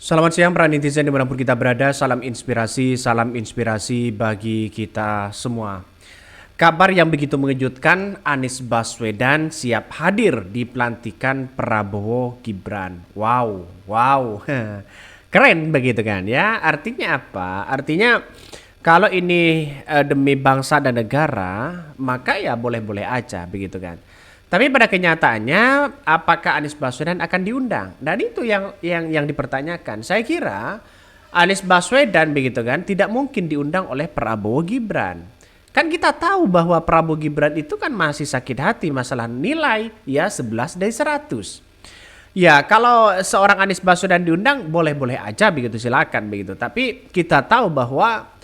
Selamat siang para netizen dimanapun kita berada, salam inspirasi bagi kita semua. Kabar yang begitu mengejutkan, Anies Baswedan siap hadir di pelantikan Prabowo Gibran. Wow, wow, keren begitu kan ya. Artinya apa? Artinya kalau ini demi bangsa dan negara, maka ya boleh-boleh aja begitu kan. Tapi pada kenyataannya, apakah Anies Baswedan akan diundang? Dan itu yang dipertanyakan. Saya kira Anies Baswedan begitu kan tidak mungkin diundang oleh Prabowo Gibran. Kan kita tahu bahwa Prabowo Gibran itu kan masih sakit hati masalah nilai ya 11 dari 100. Ya, kalau seorang Anies Baswedan diundang boleh-boleh aja begitu, silakan begitu. Tapi kita tahu bahwa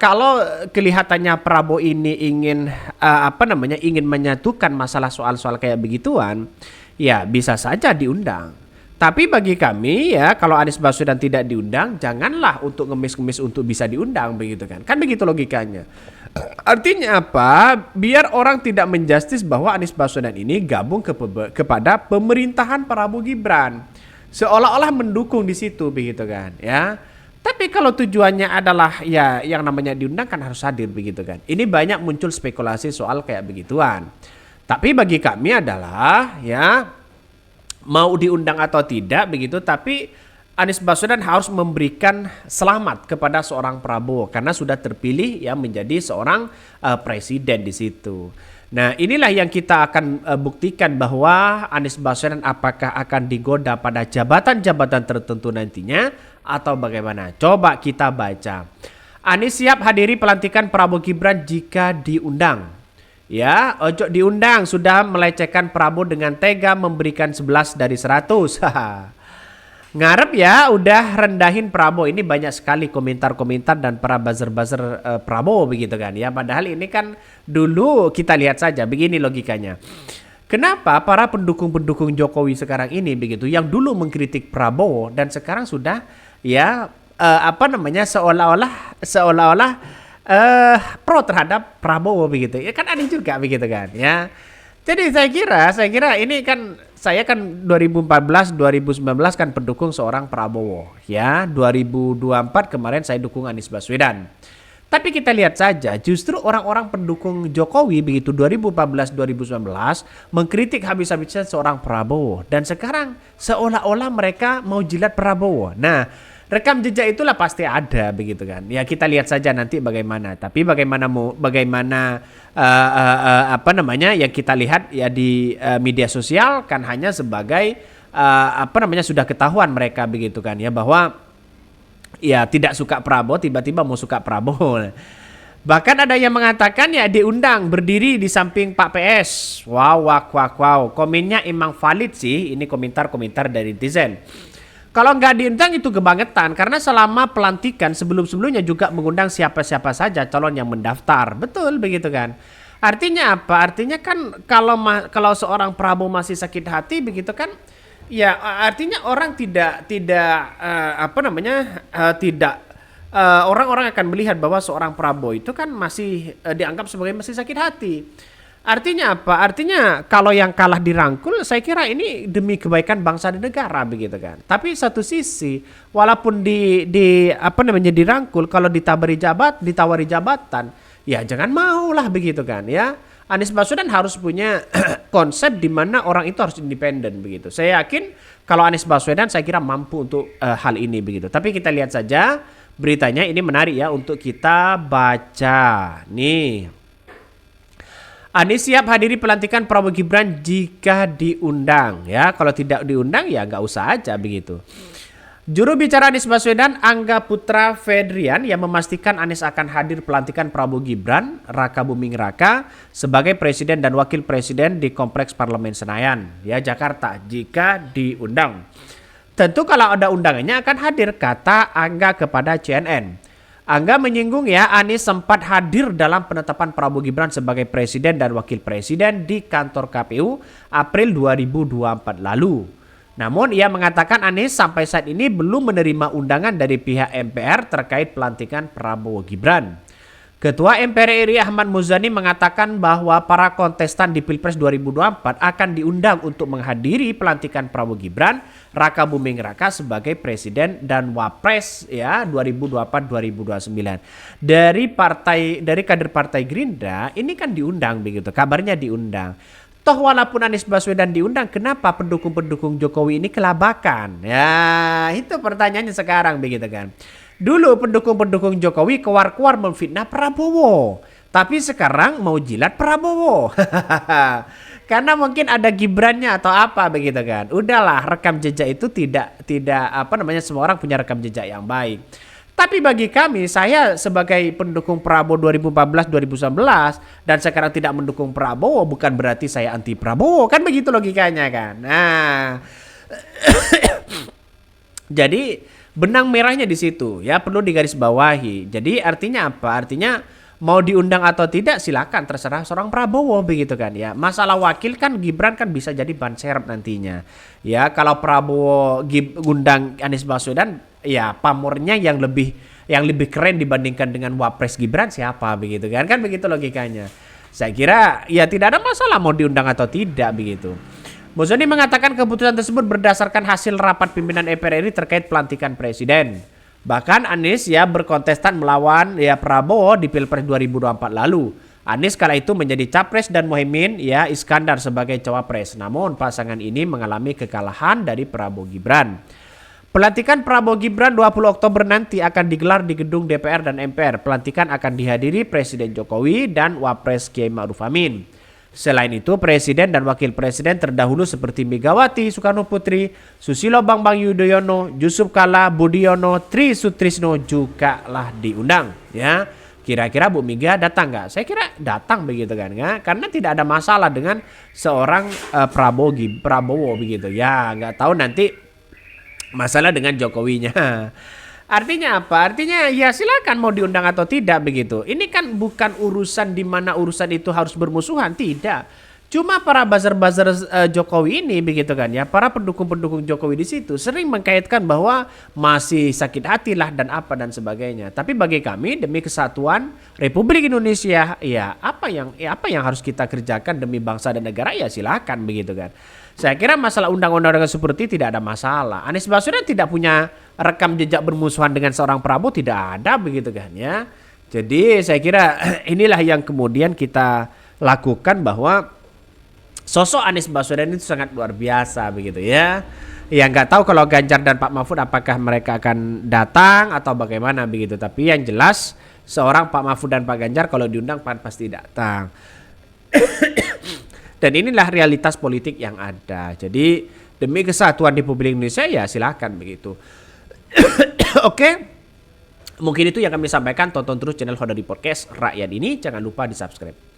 kalau kelihatannya Prabowo ini ingin ingin menyatukan masalah soal-soal kayak begituan, ya bisa saja diundang. Tapi bagi kami ya kalau Anies Baswedan tidak diundang, janganlah untuk ngemis-ngemis untuk bisa diundang begitu kan. Kan begitu logikanya. Artinya apa? Biar orang tidak menjustis bahwa Anies Baswedan ini gabung kepada pemerintahan Prabowo Gibran. Seolah-olah mendukung di situ begitu kan ya. Tapi kalau tujuannya adalah ya yang namanya diundang kan harus hadir begitu kan. Ini banyak muncul spekulasi soal kayak begituan. Tapi bagi kami adalah ya mau diundang atau tidak begitu, tapi Anies Baswedan harus memberikan selamat kepada seorang Prabowo karena sudah terpilih ya menjadi seorang presiden di situ. Nah, inilah yang kita akan buktikan bahwa Anies Baswedan apakah akan digoda pada jabatan-jabatan tertentu nantinya atau bagaimana. Coba kita baca. Anies siap hadiri pelantikan Prabowo Gibran jika diundang. Ya, ojo diundang sudah melecehkan Prabowo dengan tega memberikan 11 dari 100. Ngarep ya udah rendahin Prabowo. Ini banyak sekali komentar-komentar dan para buzzer-buzzer Prabowo begitu kan ya. Padahal ini kan dulu kita lihat saja begini logikanya. Kenapa para pendukung-pendukung Jokowi sekarang ini begitu yang dulu mengkritik Prabowo dan sekarang sudah ya seolah-olah pro terhadap Prabowo begitu ya, kan aneh juga begitu kan ya. Jadi saya kira ini kan saya kan 2014 2019 kan pendukung seorang Prabowo ya. 2024 kemarin saya dukung Anies Baswedan. Tapi kita lihat saja justru orang-orang pendukung Jokowi begitu 2014 2019 mengkritik habis-habisan seorang Prabowo dan sekarang seolah-olah mereka mau jilat Prabowo. Nah, rekam jejak itulah pasti ada begitu kan. Ya kita lihat saja nanti bagaimana. Tapi bagaimana yang kita lihat ya di media sosial kan hanya sebagai sudah ketahuan mereka begitu kan ya bahwa ya tidak suka Prabowo tiba-tiba mau suka Prabowo. Bahkan ada yang mengatakan ya diundang berdiri di samping Pak PS. Wow. Komennya emang valid sih. Ini komentar-komentar dari netizen. Kalau nggak diundang itu kebangetan karena selama pelantikan sebelum-sebelumnya juga mengundang siapa-siapa saja calon yang mendaftar. Betul begitu kan. Artinya apa? Artinya kan kalau seorang Prabowo masih sakit hati begitu kan ya artinya orang orang-orang akan melihat bahwa seorang Prabowo itu kan masih dianggap sebagai masih sakit hati. Artinya apa? Artinya kalau yang kalah dirangkul, saya kira ini demi kebaikan bangsa dan negara begitu kan. Tapi satu sisi, walaupun dirangkul, kalau ditawari jabatan, ya jangan maulah begitu kan ya. Anies Baswedan harus punya konsep di mana orang itu harus independen begitu. Saya yakin kalau Anies Baswedan saya kira mampu untuk hal ini begitu. Tapi kita lihat saja beritanya ini menarik ya untuk kita baca. Nih. Anies siap hadiri pelantikan Prabowo Gibran jika diundang ya. Kalau tidak diundang ya nggak usah aja begitu. Juru bicara Anies Baswedan Angga Putra Fedrian yang memastikan Anies akan hadir pelantikan Prabowo Gibran Raka Buming Raka sebagai presiden dan wakil presiden di Kompleks Parlemen Senayan ya Jakarta jika diundang. Tentu kalau ada undangannya akan hadir, kata Angga kepada CNN. Angga menyinggung ya Anies sempat hadir dalam penetapan Prabowo Gibran sebagai presiden dan wakil presiden di kantor KPU April 2024 lalu. Namun ia mengatakan Anies sampai saat ini belum menerima undangan dari pihak MPR terkait pelantikan Prabowo Gibran. Ketua MPR RI Ahmad Muzani mengatakan bahwa para kontestan di Pilpres 2024 akan diundang untuk menghadiri pelantikan Prabowo Gibran Raka Buming Raka sebagai presiden dan wapres ya 2024-2029. Dari kader Partai Gerindra ini kan diundang begitu. Kabarnya diundang. Toh walaupun Anies Baswedan diundang, kenapa pendukung-pendukung Jokowi ini kelabakan? Ya, itu pertanyaannya sekarang begitu kan. Dulu pendukung-pendukung Jokowi keluar-keluar memfitnah Prabowo. Tapi sekarang mau jilat Prabowo. Karena mungkin ada Gibrannya atau apa begitu kan. Udahlah, rekam jejak itu tidak semua orang punya rekam jejak yang baik. Tapi bagi kami, saya sebagai pendukung Prabowo 2014-2019 dan sekarang tidak mendukung Prabowo bukan berarti saya anti Prabowo. Kan begitu logikanya kan. Nah, jadi benang merahnya di situ ya perlu digarisbawahi. Jadi artinya apa? Artinya mau diundang atau tidak silakan terserah seorang Prabowo begitu kan ya. Masalah wakil kan Gibran kan bisa jadi ban serep nantinya. Ya kalau Prabowo undang Anies Baswedan ya pamornya yang lebih keren dibandingkan dengan Wapres Gibran siapa begitu kan. Kan begitu logikanya. Saya kira ya tidak ada masalah mau diundang atau tidak begitu. Muzani mengatakan keputusan tersebut berdasarkan hasil rapat pimpinan MPR RI terkait pelantikan presiden. Bahkan Anies ya berkontestan melawan ya Prabowo di Pilpres 2024 lalu. Anies kala itu menjadi capres dan Muhaimin ya Iskandar sebagai cawapres. Namun pasangan ini mengalami kekalahan dari Prabowo Gibran. Pelantikan Prabowo Gibran 20 Oktober nanti akan digelar di gedung DPR dan MPR. Pelantikan akan dihadiri Presiden Jokowi dan Wapres Kiai Ma'ruf Amin. Selain itu, Presiden dan Wakil Presiden terdahulu seperti Megawati Soekarno Putri, Susilo Bambang Yudhoyono, Yusuf Kala, Budiono, Tri Sutrisno juga lah diundang. Ya, kira-kira Bu Mega datang nggak? Saya kira datang begitu kan, ya? Karena tidak ada masalah dengan seorang Prabowo begitu. Ya, nggak tahu nanti masalah dengan Jokowinya. Artinya apa? Artinya ya silakan mau diundang atau tidak begitu. Ini kan bukan urusan di mana urusan itu harus bermusuhan, tidak. Cuma para buzzer-buzzer Jokowi ini begitu kan ya, para pendukung-pendukung Jokowi di situ sering mengkaitkan bahwa masih sakit hati lah dan apa dan sebagainya. Tapi bagi kami demi kesatuan Republik Indonesia ya apa yang harus kita kerjakan demi bangsa dan negara ya silakan begitu kan. Saya kira masalah undang-undang seperti tidak ada masalah. Anies Baswedan tidak punya rekam jejak bermusuhan dengan seorang Prabowo, tidak ada begitu kan ya. Jadi saya kira inilah yang kemudian kita lakukan bahwa sosok Anies Baswedan itu sangat luar biasa begitu ya. Ya nggak tahu kalau Ganjar dan Pak Mahfud apakah mereka akan datang atau bagaimana begitu. Tapi yang jelas seorang Pak Mahfud dan Pak Ganjar kalau diundang pasti datang. Dan inilah realitas politik yang ada. Jadi demi kesatuan Republik Indonesia ya silakan begitu. Oke. Mungkin itu yang kami sampaikan. Tonton terus channel Khodari Podcast Rakyat ini. Jangan lupa di subscribe.